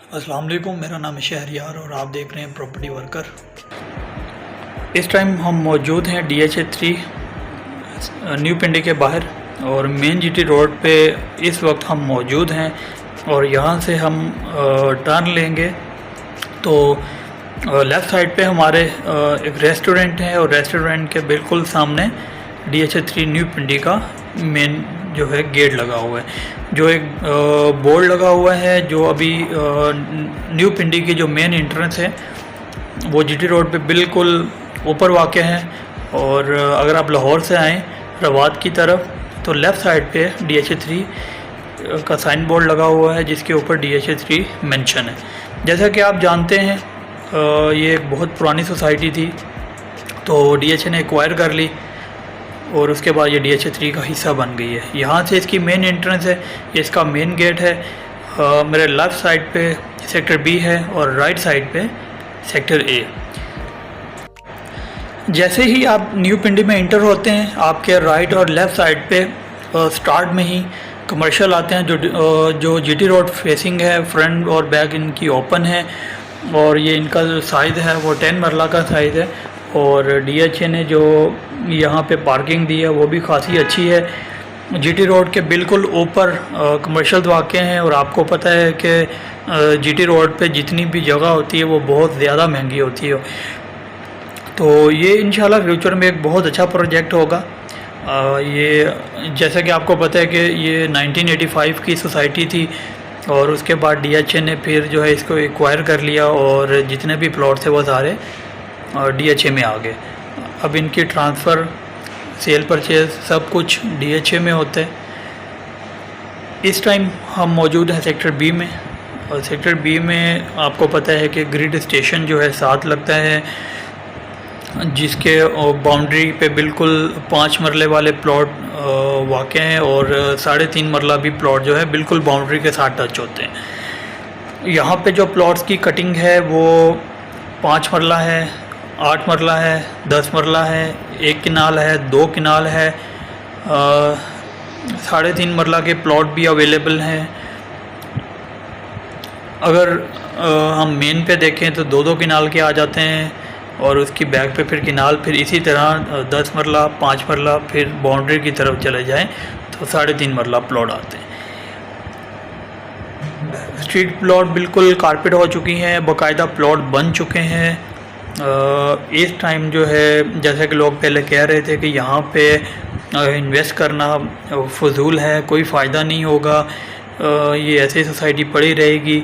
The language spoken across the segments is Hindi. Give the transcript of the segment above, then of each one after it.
अस्सलाम वालेकुम, मेरा नाम है शहरियार और आप देख रहे हैं प्रॉपर्टी वर्कर। इस टाइम हम मौजूद हैं DHA3 न्यू पिंडी के बाहर और मेन GT रोड पे इस वक्त हम मौजूद हैं और यहाँ से हम टर्न लेंगे तो लेफ़्ट साइड पे हमारे एक रेस्टोरेंट है और रेस्टोरेंट के बिल्कुल सामने DHA3 न्यू पिंडी का मेन जो है गेट लगा हुआ है। जो एक बोर्ड लगा हुआ है जो अभी न्यू पिंडी की जो मेन एंट्रेंस है वो GT रोड पे बिल्कुल ऊपर वाक़ है। और अगर आप लाहौर से आएँ रवात की तरफ तो लेफ़्ट साइड पे DHA3 का साइन बोर्ड लगा हुआ है जिसके ऊपर DHA3 मेंशन है। जैसा कि आप जानते हैं ये एक बहुत पुरानी सोसाइटी थी तो DHA ने एक्वायर कर ली और उसके बाद ये DHA3 का हिस्सा बन गई है। यहाँ से इसकी मेन एंट्रेंस है, ये इसका मेन गेट है। मेरे लेफ़्ट साइड पे सेक्टर B है और राइट साइड पे सेक्टर A। जैसे ही आप न्यू पिंडी में इंटर होते हैं आपके राइट और लेफ़्ट साइड पे स्टार्ट में ही कमर्शियल आते हैं जो GT रोड फेसिंग है। फ्रंट और बैक इनकी ओपन है और ये इनका जो साइज़ है वो 10 मरला का साइज़ है। और DHA ने जो यहाँ पे पार्किंग दी है वो भी खासी अच्छी है। GT रोड के बिल्कुल ऊपर कमर्शियल वाक़े हैं और आपको पता है कि GT रोड पे जितनी भी जगह होती है वो बहुत ज़्यादा महंगी होती है। तो ये इंशाल्लाह फ्यूचर में एक बहुत अच्छा प्रोजेक्ट होगा। ये जैसा कि आपको पता है कि ये 1985 की सोसाइटी थी और उसके बाद DHA ने फिर जो है इसको एक्वायर कर लिया और जितने भी प्लॉट थे वो सारे DHA में आ गए। अब इनकी ट्रांसफ़र सेल परचेज़ सब कुछ DHA में होता है। इस टाइम हम मौजूद हैं सेक्टर B में और सेक्टर B में आपको पता है कि ग्रिड स्टेशन जो है साथ लगता है जिसके बाउंड्री पे बिल्कुल 5 मरले वाले प्लॉट वाक़ हैं और 3.5 मरला भी प्लॉट जो है बिल्कुल बाउंड्री के साथ टच होते हैं। यहाँ पे जो प्लॉट्स की कटिंग है वो 5 मरला है, 8 मरला है, 10 मरला है, 1 किनाल है, 2 किनाल है, 3.5 मरला के प्लॉट भी अवेलेबल हैं। अगर हम मेन पे देखें तो 2-2 किनाल के आ जाते हैं और उसकी बैक पे फिर किनाल, फिर इसी तरह 10 मरला, 5 मरला, फिर बाउंड्री की तरफ चले जाएं तो 3.5 मरला प्लॉट आते हैं। स्ट्रीट प्लॉट बिल्कुल कारपेट हो चुकी हैं, बाकायदा प्लॉट बन चुके हैं। इस टाइम जो है जैसा कि लोग पहले कह रहे थे कि यहाँ पे इन्वेस्ट करना फजूल है, कोई फ़ायदा नहीं होगा, ये ऐसी सोसाइटी पड़ी रहेगी,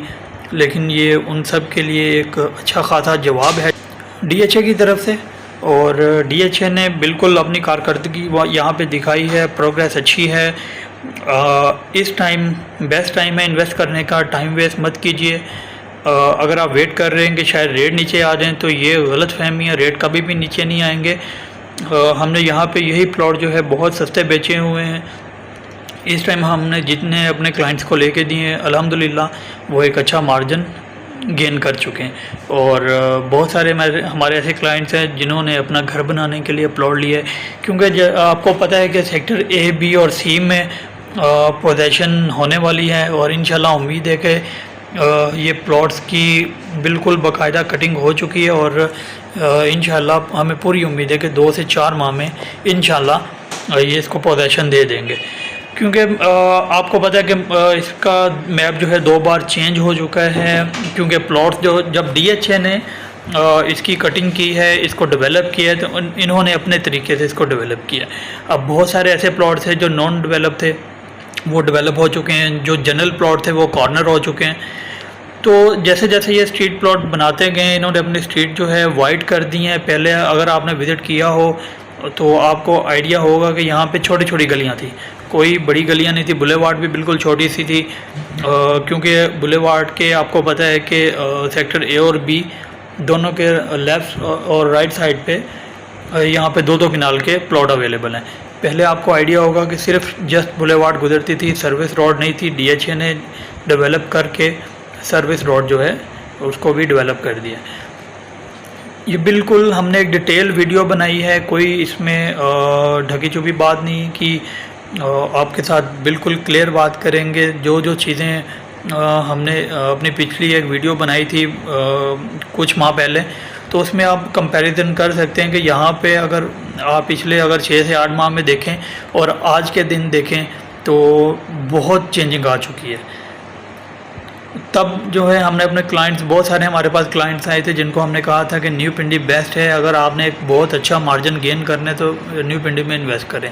लेकिन ये उन सब के लिए एक अच्छा खासा जवाब है DHA की तरफ से। और DHA ने बिल्कुल अपनी कारकर्दगी यहाँ पे दिखाई है, प्रोग्रेस अच्छी है। इस टाइम बेस्ट टाइम है इन्वेस्ट करने का, टाइम वेस्ट मत कीजिए। अगर आप वेट कर रहे हैं कि शायद रेट नीचे आ जाएं तो ये गलत फहमी है, रेट कभी भी नीचे नहीं आएंगे। हमने यहाँ पे यही प्लॉट जो है बहुत सस्ते बेचे हुए हैं। इस टाइम हमने जितने अपने क्लाइंट्स को लेके दिए हैं अल्हम्दुलिल्लाह वो एक अच्छा मार्जिन गेन कर चुके हैं। और बहुत सारे हमारे ऐसे क्लाइंट्स हैं जिन्होंने अपना घर बनाने के लिए प्लॉट लिए, क्योंकि आपको पता है कि सेक्टर A, B और C में पोजीशन होने वाली है और इंशाल्लाह उम्मीद है कि ये प्लॉट्स की बिल्कुल बाकायदा कटिंग हो चुकी है और इंशाल्लाह हमें पूरी उम्मीद है कि 2 से 4 माह में इंशाल्लाह ये इसको पोजीशन दे देंगे। क्योंकि आपको पता है कि इसका मैप जो है 2 बार चेंज हो चुका है, क्योंकि प्लॉट्स जो जब DHA ने इसकी कटिंग की है, इसको डेवलप किया है तो इन्होंने अपने तरीके से इसको डेवलप किया। अब बहुत सारे ऐसे प्लॉट्स हैं जो नॉन डेवलप थे वो डेवलप हो चुके हैं, जो जनरल प्लॉट थे वो कॉर्नर हो चुके हैं। तो जैसे जैसे ये स्ट्रीट प्लॉट बनाते गए इन्होंने अपनी स्ट्रीट जो है वाइड कर दी हैं। पहले अगर आपने विज़िट किया हो तो आपको आइडिया होगा कि यहाँ पे छोटी छोटी गलियाँ थी, कोई बड़ी गलियाँ नहीं थी। बुलेवार्ड भी बिल्कुल छोटी सी थी, क्योंकि बुलेवार्ड के आपको पता है कि सेक्टर A और B दोनों के लेफ़्ट और राइट साइड पे यहाँ पे 2-2 किनाल के प्लॉट अवेलेबल हैं। पहले आपको आइडिया होगा कि सिर्फ जस्ट बुलेवार्ड गुजरती थी, सर्विस रोड नहीं थी। DHA ने डेवलप करके सर्विस रोड जो है उसको भी डेवलप कर दिया। ये बिल्कुल हमने एक डिटेल वीडियो बनाई है, कोई इसमें ढकी छुपी बात नहीं कि आपके साथ बिल्कुल क्लियर बात करेंगे। जो जो चीज़ें हमने अपनी पिछली एक वीडियो बनाई थी कुछ माह पहले, तो उसमें आप कंपैरिजन कर सकते हैं कि यहाँ पे अगर आप पिछले अगर 6 से 8 माह में देखें और आज के दिन देखें तो बहुत चेंजिंग आ चुकी है। तब जो है हमने अपने क्लाइंट्स, बहुत सारे हमारे पास क्लाइंट्स आए थे जिनको हमने कहा था कि न्यू पिंडी बेस्ट है, अगर आपने एक बहुत अच्छा मार्जिन गेन करना है तो न्यू पिंडी में इन्वेस्ट करें।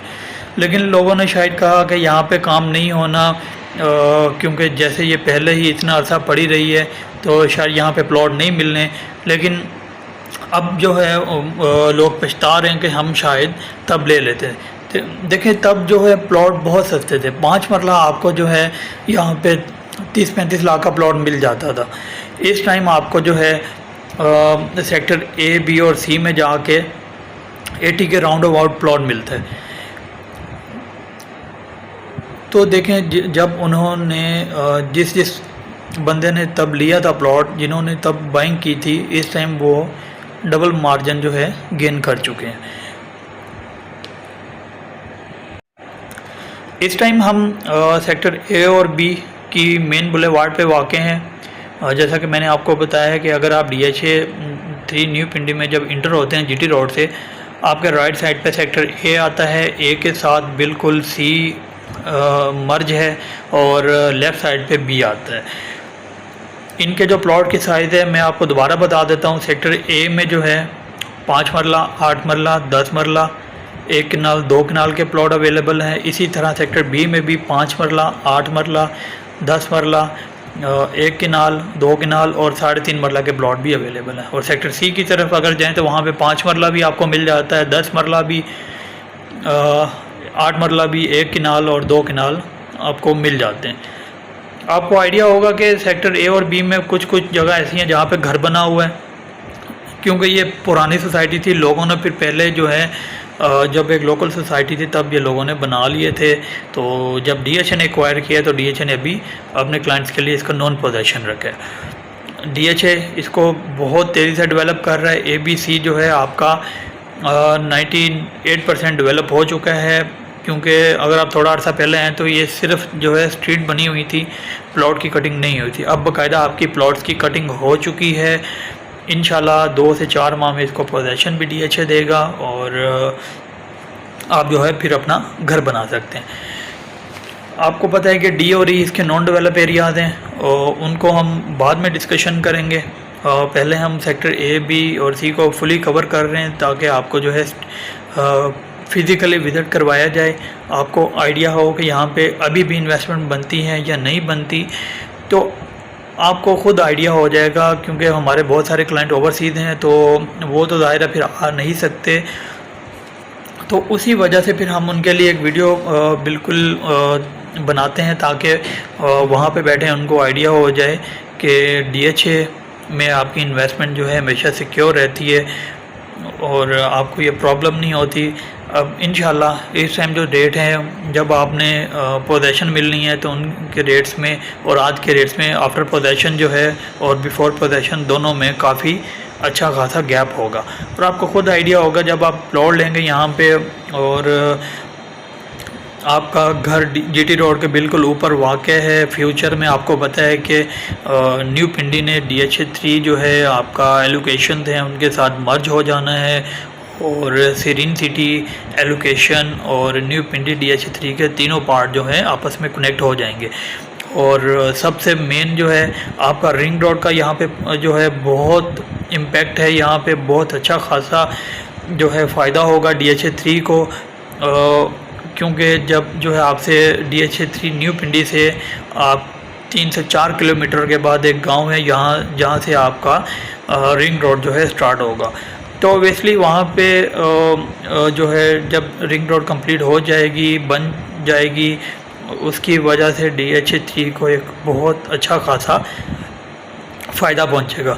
लेकिन लोगों ने शायद कहा कि यहाँ पे काम नहीं होना, क्योंकि जैसे ये पहले ही इतना अर्सा पड़ी रही है तो शायद यहाँ पे प्लॉट नहीं मिलने। लेकिन अब जो है लोग पछता रहे हैं कि हम शायद तब ले लेते हैं। देखिए तब जो है प्लॉट बहुत सस्ते थे, 5 मरला आपको जो है यहाँ पे 30-35 लाख का प्लॉट मिल जाता था। इस टाइम आपको जो है सेक्टर ए, बी और सी में जाके 80 के राउंड अबाउट प्लॉट मिलता है। तो देखें जब उन्होंने जिस बंदे ने तब लिया था प्लॉट, जिन्होंने तब बाइंग की थी, इस टाइम वो डबल मार्जिन जो है गेन कर चुके हैं। इस टाइम हम सेक्टर ए और बी की मेन बुलेवार्ड पे वाक़े हैं। जैसा कि मैंने आपको बताया है कि अगर आप DHA-3 न्यू पिंडी में जब इंटर होते हैं GT रोड से, आपके राइट साइड पे सेक्टर ए आता है, ए के साथ बिल्कुल सी मर्ज है और लेफ़्ट साइड पे बी आता है। इनके जो प्लॉट की साइज़ है मैं आपको दोबारा बता देता हूँ। सेक्टर ए में जो है 5 मरला, 8 मरला, 10 मरला, 1 कनाल, 2 कनाल के प्लॉट अवेलेबल हैं। इसी तरह सेक्टर बी में भी 5 मरला, 8 मरला, 10 मरला, 1 कनाल, 2 कनाल और 3.5 मरला के प्लॉट भी अवेलेबल हैं। और सेक्टर सी की तरफ अगर जाएँ तो वहाँ पे 5 मरला भी आपको मिल जाता है, 10 मरला भी, 8 मरला भी, 1 कनाल और 2 कनाल आपको मिल जाते हैं। आपको आइडिया होगा कि सेक्टर ए और बी में कुछ जगह ऐसी हैं जहाँ पे घर बना हुआ है, क्योंकि ये पुरानी सोसाइटी थी। लोगों ने फिर पहले जो है जब एक लोकल सोसाइटी थी तब ये लोगों ने बना लिए थे। तो जब DHA ने एक्वायर किया तो DHA ने अभी अपने क्लाइंट्स के लिए इसका नॉन पोजेशन रखा है। DHA इसको बहुत तेज़ी से डेवलप कर रहा है। ABC जो है आपका 98% डेवलप हो चुका है, क्योंकि अगर आप थोड़ा अर्सा पहले हैं तो ये सिर्फ जो है स्ट्रीट बनी हुई थी, प्लॉट की कटिंग नहीं हुई थी। अब बाकायदा आपकी प्लॉट्स की कटिंग हो चुकी है। इंशाल्लाह 2 से 4 माह में इसको पोजेशन भी DHA देगा और आप जो है फिर अपना घर बना सकते हैं। आपको पता है कि D और E इसके नॉन डेवलप एरियाज़ हैं और उनको हम बाद में डिस्कशन करेंगे। पहले हम सेक्टर A, B और C को फुली कवर कर रहे हैं ताकि आपको जो है फ़िज़िकली विज़िट करवाया जाए, आपको आइडिया हो कि यहाँ पे अभी भी इन्वेस्टमेंट बनती है या नहीं बनती। तो आपको ख़ुद आइडिया हो जाएगा, क्योंकि हमारे बहुत सारे क्लाइंट ओवरसीज़ हैं तो वो तो ज़ाहिर है फिर आ नहीं सकते। तो उसी वजह से फिर हम उनके लिए एक वीडियो बिल्कुल बनाते हैं ताकि वहाँ पे बैठे उनको आइडिया हो जाए कि DHA में आपकी इन्वेस्टमेंट जो है हमेशा सिक्योर रहती है और आपको ये प्रॉब्लम नहीं होती। अब इंशाल्लाह इस टाइम जो डेट है जब आपने पोजेशन मिलनी है तो उनके रेट्स में और आज के रेट्स में आफ्टर पोजेशन जो है और बिफोर पोजेशन दोनों में काफ़ी अच्छा खासा गैप होगा। और आपको ख़ुद आइडिया होगा जब आप प्लॉट लेंगे यहाँ पे और आपका घर GT रोड के बिल्कुल ऊपर वाक़ है। फ्यूचर में आपको पता है कि न्यू पिंडी ने DHA-3 जो है आपका एलोकेशन थे उनके साथ मर्ज हो जाना है और सीरीन सिटी एलोकेशन और न्यू पिंडी DHA-3 के तीनों पार्ट जो हैं आपस में कनेक्ट हो जाएंगे। और सबसे मेन जो है आपका रिंग रोड का यहाँ पे जो है बहुत इम्पैक्ट है, यहाँ पे बहुत अच्छा खासा जो है फ़ायदा होगा DHA-3 को, क्योंकि जब जो है आपसे DHA-3 न्यू पिंडी से आप 3 से 4 किलोमीटर के बाद एक गांव है यहाँ जहाँ से आपका रिंग रोड जो है स्टार्ट होगा। तो ऑब्वियसली वहाँ पे जो है जब रिंग रोड कंप्लीट हो जाएगी, बन जाएगी, उसकी वजह से DHA-3 को एक बहुत अच्छा खासा फ़ायदा पहुँचेगा।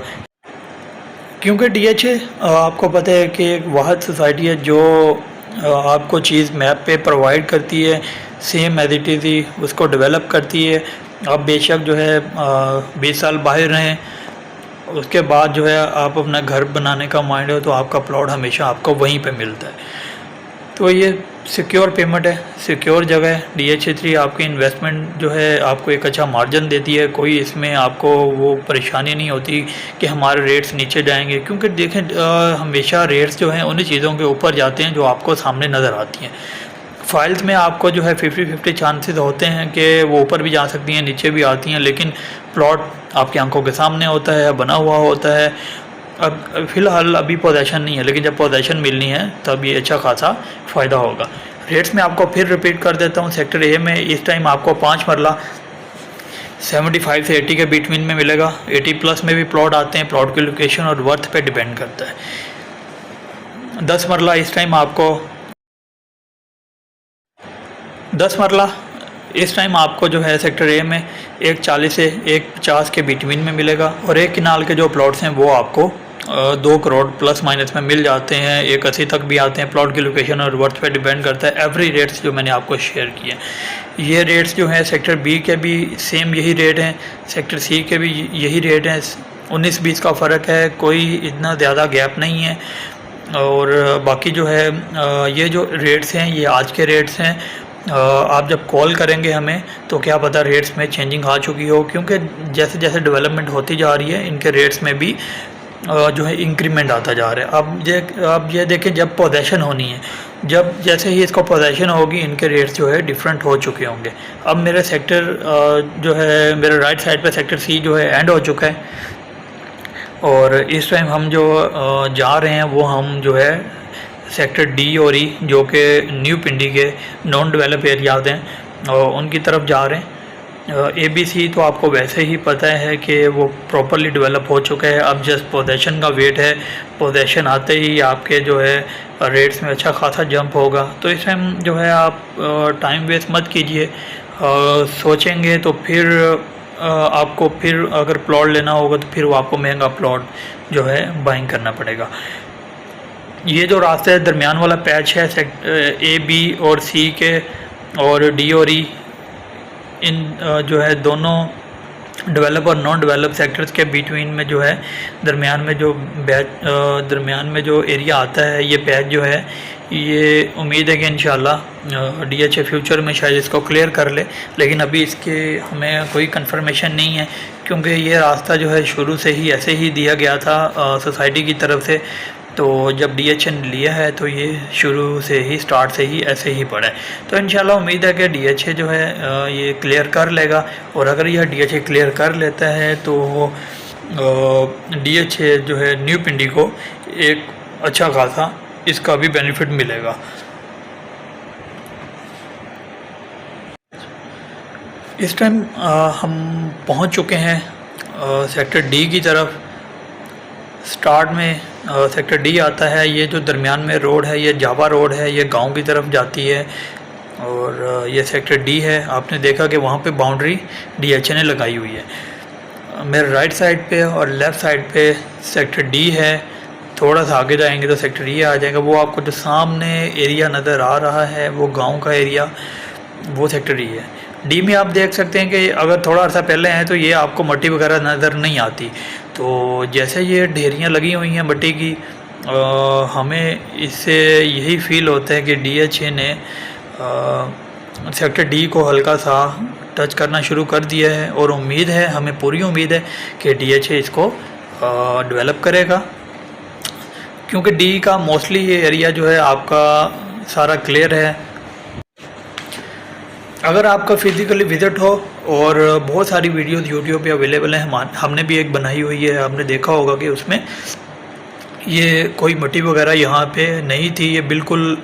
क्योंकि DHA आपको पता है कि एक वाहद सोसाइटी है जो आपको चीज़ मैप पे प्रोवाइड करती है, सेम एज इट इज़ ही उसको डेवलप करती है। आप बेशक जो है 20 साल बाहर रहें, उसके बाद जो है आप अपना घर बनाने का माइंड हो तो आपका प्लॉट हमेशा आपको वहीं पे मिलता है। तो ये सिक्योर पेमेंट है, सिक्योर जगह है। DHA3 आपकी इन्वेस्टमेंट जो है आपको एक अच्छा मार्जिन देती है, कोई इसमें आपको वो परेशानी नहीं होती कि हमारे रेट्स नीचे जाएंगे, क्योंकि देखें हमेशा रेट्स जो हैं उन्हीं चीज़ों के ऊपर जाते हैं जो आपको सामने नज़र आती हैं। फाइल्स में आपको जो है 50-50 चांसेस होते हैं कि वो ऊपर भी जा सकती हैं, नीचे भी आती हैं, लेकिन प्लॉट आपकी आंखों के सामने होता है, बना हुआ होता है। अब फ़िलहाल अभी पोजीशन नहीं है, लेकिन जब पोजीशन मिलनी है तब ये अच्छा खासा फ़ायदा होगा। रेट्स में आपको फिर रिपीट कर देता हूँ। सेक्टर ए में इस टाइम आपको 5 मरला 75 से 80 के बिटवीन में मिलेगा। 80 प्लस में भी प्लॉट आते हैं, प्लॉट की लोकेशन और वर्थ पे डिपेंड करता है। 10 मरला इस टाइम आपको 10 मरला इस टाइम आपको जो है सेक्टर ए में 140 से 150 के बिटवीन में मिलेगा, और एक किनाल के जो प्लॉट्स हैं वो आपको 2 करोड़ प्लस माइनस में मिल जाते हैं, 180 तक भी आते हैं। प्लॉट की लोकेशन और वर्थ पे डिपेंड करता है। एवरी रेट्स जो मैंने आपको शेयर किए, ये रेट्स जो हैं सेक्टर बी के भी सेम यही रेट हैं, सेक्टर सी के भी यही रेट हैं। 19-20 का फ़र्क है, कोई इतना ज़्यादा गैप नहीं है। और बाकी जो है ये जो रेट्स हैं ये आज के रेट्स हैं। आप जब कॉल करेंगे हमें तो क्या पता रेट्स में चेंजिंग आ चुकी हो, क्योंकि जैसे जैसे डेवलपमेंट होती जा रही है इनके रेट्स में भी जो है इंक्रीमेंट आता जा रहा है। अब ये देखें, जब पोजीशन होनी है, जब जैसे ही इसको पोजीशन होगी इनके रेट्स जो है डिफरेंट हो चुके होंगे। अब मेरे सेक्टर जो है मेरे राइट साइड पे सेक्टर सी जो है एंड हो चुका है, और इस टाइम हम जो जा रहे हैं वो हम जो है सेक्टर डी और ई जो कि न्यू पिंडी के नॉन डेवलप एरियाज़ हैं और उनकी तरफ जा रहे हैं। ABC तो आपको वैसे ही पता है कि वो प्रॉपरली डेवलप हो चुका है। अब जस्ट पोजीशन का वेट है, पोजीशन आते ही आपके जो है रेट्स में अच्छा खासा जंप होगा। तो इस टाइम जो है आप टाइम वेस्ट मत कीजिए, सोचेंगे तो फिर आपको फिर अगर प्लॉट लेना होगा तो फिर वो आपको महंगा प्लॉट जो है बाइंग करना पड़ेगा। ये जो रास्ते दरमियान वाला पैच है A, B और C के और D और E, इन जो है दोनों डेवलप और नॉन डेवलप सेक्टर्स के बिटवीन में जो है दरमियान में जो एरिया आता है, ये पैच जो है, ये उम्मीद है कि इंशाल्लाह DHA फ्यूचर में शायद इसको क्लियर कर ले, लेकिन अभी इसके हमें कोई कंफर्मेशन नहीं है, क्योंकि ये रास्ता जो है शुरू से ही ऐसे ही दिया गया था सोसाइटी की तरफ से। तो जब DHA ने लिया है तो ये शुरू से ही स्टार्ट से ही ऐसे ही पड़ा है। तो इंशाल्लाह उम्मीद है कि DHA जो है ये क्लियर कर लेगा, और अगर यह DHA क्लियर कर लेता है तो DHA जो है न्यू पिंडी को एक अच्छा खासा इसका भी बेनिफिट मिलेगा। इस टाइम हम पहुंच चुके हैं सेक्टर डी की तरफ। स्टार्ट में सेक्टर डी आता है, ये जो दरमियान में रोड है ये जावा रोड है, ये गांव की तरफ जाती है, और ये सेक्टर डी है। आपने देखा कि वहाँ पे बाउंड्री DHA ने लगाई हुई है। मेरे राइट साइड पे और लेफ़्ट साइड पे सेक्टर डी है। थोड़ा सा आगे जाएंगे तो सेक्टर E आ जाएगा। वो आपको जो सामने एरिया नज़र आ रहा है वो गाँव का एरिया, वो सेक्टर E है। डी में आप देख सकते हैं कि अगर थोड़ा अर्सा पहले हैं तो ये आपको मट्टी वगैरह नज़र नहीं आती। तो जैसे ये ढेरियाँ लगी हुई हैं मट्टी की, हमें इससे यही फील होता है कि DHA ने सेक्टर डी को हल्का सा टच करना शुरू कर दिया है, और उम्मीद है, हमें पूरी उम्मीद है कि DHA इसको डेवलप करेगा, क्योंकि डी का मोस्टली ये एरिया जो है आपका सारा क्लियर है। अगर आपका फिज़िकली विज़िट हो, और बहुत सारी वीडियोस यूट्यूब पे अवेलेबल हैं, हमने भी एक बनाई हुई है, आपने देखा होगा कि उसमें ये कोई मिट्टी वगैरह यहाँ पे नहीं थी, ये बिल्कुल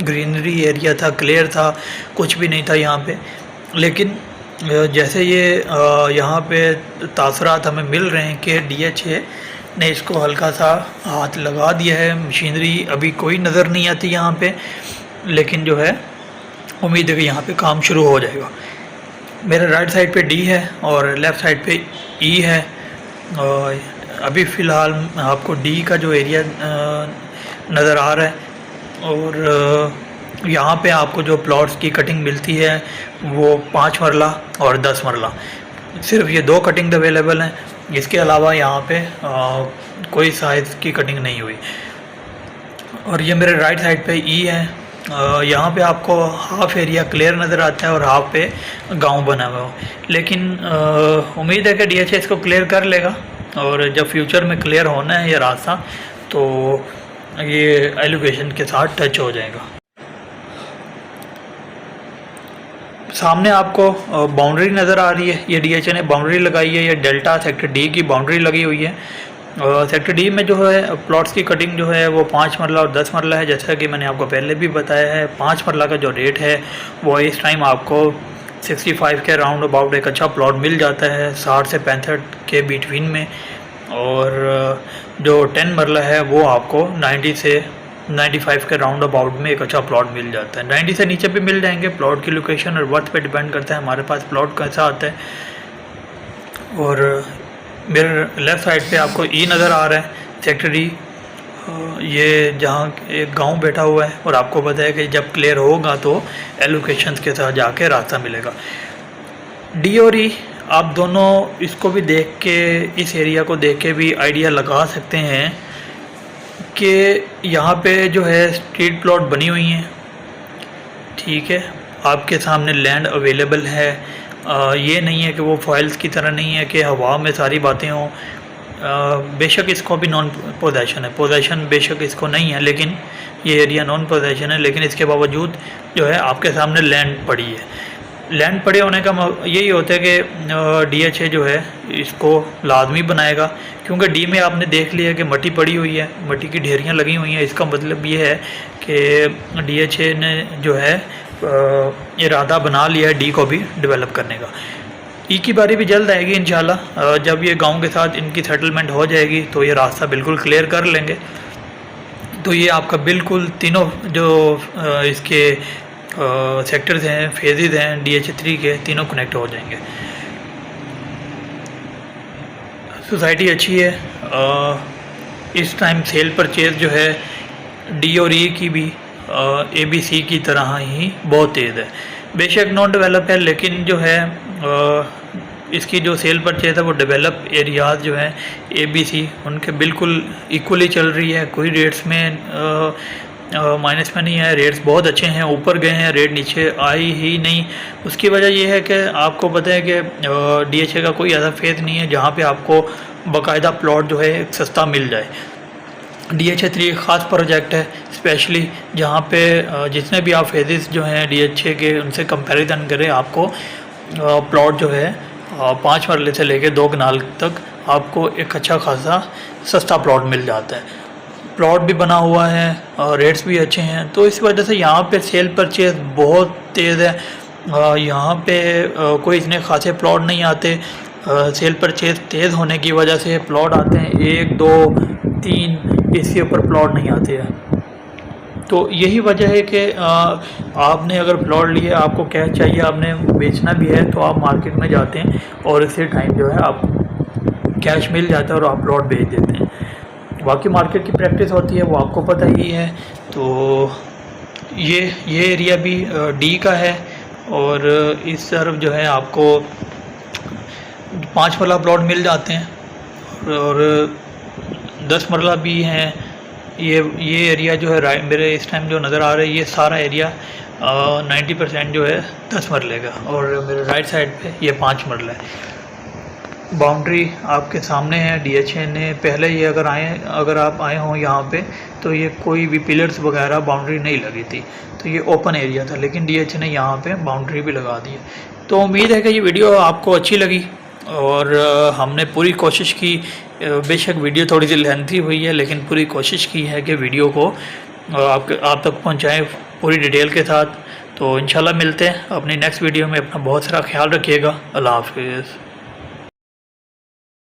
ग्रीनरी एरिया था, क्लियर था, कुछ भी नहीं था यहाँ पे। लेकिन जैसे ये यहाँ पे तासरात हमें मिल रहे हैं कि DHA ने इसको हल्का सा हाथ लगा दिया है। मशीनरी अभी कोई नज़र नहीं आती यहाँ पे, लेकिन जो है उम्मीद है कि यहाँ पे काम शुरू हो जाएगा। मेरे राइट साइड पे डी है और लेफ़्ट साइड पे E है। और अभी फ़िलहाल आपको डी का जो एरिया नज़र आ रहा है, और यहाँ पे आपको जो प्लॉट्स की कटिंग मिलती है वो 5 मरला और 10 मरला, सिर्फ ये 2 कटिंग अवेलेबल हैं। इसके अलावा यहाँ पे कोई साइज़ की कटिंग नहीं हुई। और ये मेरे राइट साइड पे ई है। यहाँ पे आपको हाफ एरिया क्लियर नज़र आता है और हाफ पे गांव बना हुआ हो, लेकिन उम्मीद है कि DHA इसको क्लियर कर लेगा और जब फ्यूचर में क्लियर होना है ये रास्ता तो ये एलोकेशन के साथ टच हो जाएगा। सामने आपको बाउंड्री नज़र आ रही है, ये DHA ने बाउंड्री लगाई है, ये डेल्टा सेक्टर D की बाउंड्री लगी हुई है। सेक्टर D में जो है प्लॉट्स की कटिंग जो है वो 5 मरला और 10 मरला है, जैसा कि मैंने आपको पहले भी बताया है। 5 मरला का जो रेट है वो इस टाइम आपको 65 के राउंड अबाउट एक अच्छा प्लॉट मिल जाता है, 60 से 65 के बिटवीन में। और जो 10 मरला है वो आपको 90 से 95 के राउंड अबाउट में एक अच्छा प्लॉट मिल जाता है। 90 से नीचे भी मिल जाएंगे, प्लॉट की लोकेशन और वर्थ पे डिपेंड करता है हमारे पास प्लॉट कैसा आता है। और मेरे लेफ़्ट साइड पे आपको ई नज़र आ रहा है, सेक्टर D, ये जहाँ एक गांव बैठा हुआ है और आपको पता है कि जब क्लियर होगा तो एलोकेशंस के साथ जाके रास्ता मिलेगा। D और E आप दोनों इसको भी देख के, इस एरिया को देख के भी आइडिया लगा सकते हैं कि यहाँ पे जो है स्ट्रीट प्लॉट बनी हुई हैं, ठीक है, आपके सामने लैंड अवेलेबल है। ये नहीं है कि वो फॉइल्स की तरह नहीं है कि हवा में सारी बातें हों। बेशक इसको भी नॉन पोजेशन है, पोजेशन बेशक इसको नहीं है, लेकिन ये एरिया नॉन पोजेशन है, लेकिन इसके बावजूद जो है आपके सामने लैंड पड़ी है। लैंड पड़े होने का यही होता है कि DHA जो है इसको लाजमी बनाएगा, क्योंकि D में आपने देख लिया कि मट्टी पड़ी हुई है, मट्टी की ढेरियाँ लगी हुई हैं। इसका मतलब ये है कि DHA ने जो है इरादा बना लिया है D को भी डेवलप करने का। E की बारी भी जल्द आएगी इंशाल्लाह। जब ये गांव के साथ इनकी सेटलमेंट हो जाएगी तो ये रास्ता बिल्कुल क्लियर कर लेंगे, तो ये आपका बिल्कुल तीनों जो इसके सेक्टर्स हैं, फेजेस हैं DHA 3 के, तीनों कनेक्ट हो जाएंगे। सोसाइटी अच्छी है। इस टाइम सेल परचेज जो है D और E की भी ABC की तरह ही बहुत तेज़ है। बेशक नॉन डेवलप है, लेकिन जो है इसकी जो सेल परचेज है वो डेवलप एरियाज़ जो हैं ABC उनके बिल्कुल इक्वली चल रही है। कोई रेट्स में माइनस में नहीं है, रेट्स बहुत अच्छे हैं, ऊपर गए हैं, रेट नीचे आई ही नहीं। उसकी वजह यह है कि आपको पता है कि DHA का कोई ऐसा फेज नहीं है जहाँ पे आपको बाकायदा प्लॉट जो है सस्ता मिल जाए। DHA 3 एक ख़ास प्रोजेक्ट है, स्पेशली जहाँ पे जितने भी आप फेजेस जो हैं DHA के उनसे कंपैरिजन करें, आपको प्लॉट जो है 5 मरले से लेकर 2 कनाल तक आपको एक अच्छा खासा सस्ता प्लॉट मिल जाता है। प्लॉट भी बना हुआ है और रेट्स भी अच्छे हैं, तो इस वजह से यहाँ पे सेल परचेज बहुत तेज़ है। यहाँ पे कोई इतने खासे प्लॉट नहीं आते। सेल परचेज तेज़ होने की वजह से प्लॉट आते हैं 1, 2, 3, इसके ऊपर प्लॉट नहीं आते हैं। तो यही वजह है कि आपने अगर प्लॉट लिए, आपको कैश चाहिए, आपने बेचना भी है, तो आप मार्केट में जाते हैं और इसी टाइम जो है आप कैश मिल जाता है और आप प्लॉट बेच देते हैं। बाकी मार्केट की प्रैक्टिस होती है, वो आपको पता ही है। तो ये एरिया भी D का है और इस तरफ जो है आपको 5 मरला प्लॉट मिल जाते हैं और 10 मरला भी हैं। ये एरिया जो है मेरे इस टाइम जो नज़र आ रहा है, ये सारा एरिया 90% जो है 10 मरले का, और मेरे राइट साइड पे ये 5 मरला है। बाउंड्री आपके सामने है। DHA ने पहले ये अगर आप आए हों यहाँ पे, तो ये कोई भी पिलर्स वगैरह बाउंड्री नहीं लगी थी, तो ये ओपन एरिया था, लेकिन DHA ने यहाँ पे बाउंड्री भी लगा दी है। तो उम्मीद है कि ये वीडियो आपको अच्छी लगी और हमने पूरी कोशिश की। बेशक वीडियो थोड़ी सी लेंथी हुई है, लेकिन पूरी कोशिश की है कि वीडियो को आप तक पहुँचाएँ पूरी डिटेल के साथ। तो इंशाल्लाह मिलते हैं अपनी नेक्स्ट वीडियो में। अपना बहुत सारा ख्याल रखिएगा। अल्लाह हाफिज़।